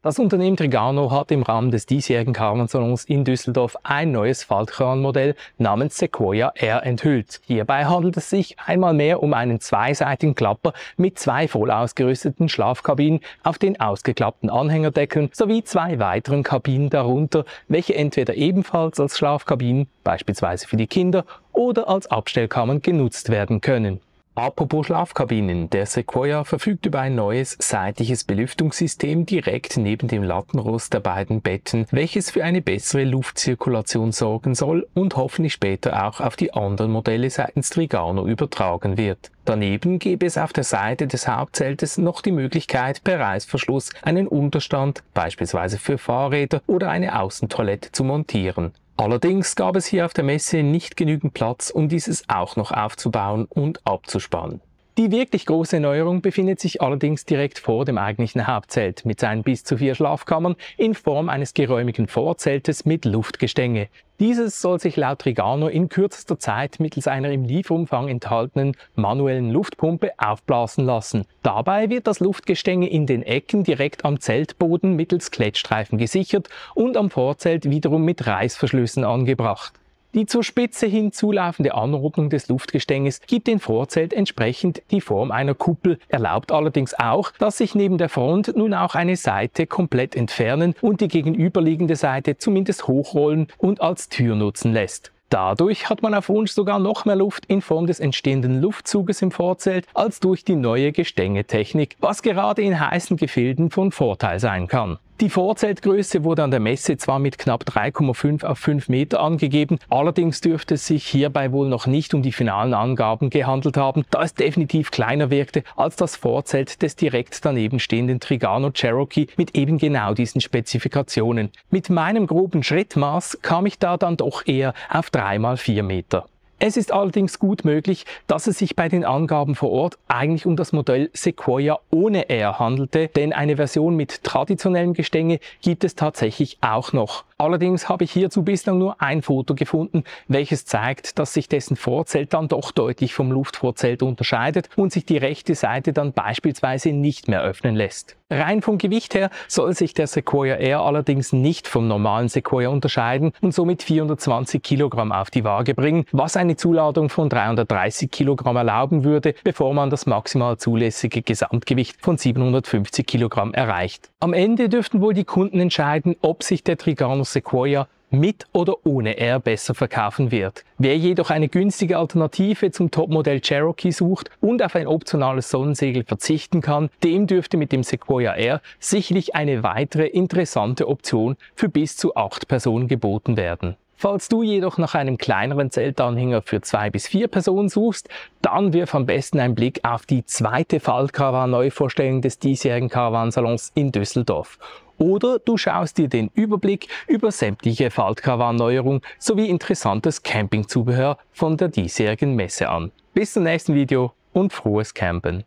Das Unternehmen Trigano hat im Rahmen des diesjährigen Caravansalons in Düsseldorf ein neues Faltcaravan-Modell namens Sequoia Air enthüllt. Hierbei handelt es sich einmal mehr um einen zweiseitigen Klapper mit zwei voll ausgerüsteten Schlafkabinen auf den ausgeklappten Anhängerdeckeln sowie zwei weiteren Kabinen darunter, welche entweder ebenfalls als Schlafkabinen, beispielsweise für die Kinder, oder als Abstellkammern genutzt werden können. Apropos Schlafkabinen, der Sequoia verfügt über ein neues seitliches Belüftungssystem direkt neben dem Lattenrost der beiden Betten, welches für eine bessere Luftzirkulation sorgen soll und hoffentlich später auch auf die anderen Modelle seitens Trigano übertragen wird. Daneben gäbe es auf der Seite des Hauptzeltes noch die Möglichkeit, per Reißverschluss einen Unterstand, beispielsweise für Fahrräder oder eine Außentoilette zu montieren. Allerdings gab es hier auf der Messe nicht genügend Platz, um dieses auch noch aufzubauen und abzuspannen. Die wirklich große Neuerung befindet sich allerdings direkt vor dem eigentlichen Hauptzelt mit seinen bis zu 4 Schlafkammern in Form eines geräumigen Vorzeltes mit Luftgestänge. Dieses soll sich laut Trigano in kürzester Zeit mittels einer im Lieferumfang enthaltenen manuellen Luftpumpe aufblasen lassen. Dabei wird das Luftgestänge in den Ecken direkt am Zeltboden mittels Klettstreifen gesichert und am Vorzelt wiederum mit Reißverschlüssen angebracht. Die zur Spitze hin zulaufende Anordnung des Luftgestänges gibt dem Vorzelt entsprechend die Form einer Kuppel, erlaubt allerdings auch, dass sich neben der Front nun auch eine Seite komplett entfernen und die gegenüberliegende Seite zumindest hochrollen und als Tür nutzen lässt. Dadurch hat man auf Wunsch sogar noch mehr Luft in Form des entstehenden Luftzuges im Vorzelt als durch die neue Gestängetechnik, was gerade in heißen Gefilden von Vorteil sein kann. Die Vorzeltgröße wurde an der Messe zwar mit knapp 3,5 auf 5 Meter angegeben, allerdings dürfte es sich hierbei wohl noch nicht um die finalen Angaben gehandelt haben, da es definitiv kleiner wirkte als das Vorzelt des direkt daneben stehenden Trigano Cherokee mit eben genau diesen Spezifikationen. Mit meinem groben Schrittmaß kam ich da dann doch eher auf 3 mal 4 Meter. Es ist allerdings gut möglich, dass es sich bei den Angaben vor Ort eigentlich um das Modell Sequoia ohne Air handelte, denn eine Version mit traditionellem Gestänge gibt es tatsächlich auch noch. Allerdings habe ich hierzu bislang nur ein Foto gefunden, welches zeigt, dass sich dessen Vorzelt dann doch deutlich vom Luftvorzelt unterscheidet und sich die rechte Seite dann beispielsweise nicht mehr öffnen lässt. Rein vom Gewicht her soll sich der Sequoia Air allerdings nicht vom normalen Sequoia unterscheiden und somit 420 Kilogramm auf die Waage bringen, was eine Zuladung von 330 Kilogramm erlauben würde, bevor man das maximal zulässige Gesamtgewicht von 750 Kilogramm erreicht. Am Ende dürften wohl die Kunden entscheiden, ob sich der Trigano Sequoia mit oder ohne Air besser verkaufen wird. Wer jedoch eine günstige Alternative zum Topmodell Cherokee sucht und auf ein optionales Sonnensegel verzichten kann, dem dürfte mit dem Sequoia Air sicherlich eine weitere interessante Option für bis zu 8 Personen geboten werden. Falls du jedoch nach einem kleineren Zeltanhänger für 2 bis 4 Personen suchst, dann wirf am besten einen Blick auf die zweite Faltcaravan-Neuvorstellung des diesjährigen Caravansalons in Düsseldorf. Oder du schaust dir den Überblick über sämtliche Faltcaravan-Neuerungen sowie interessantes Campingzubehör von der diesjährigen Messe an. Bis zum nächsten Video und frohes Campen!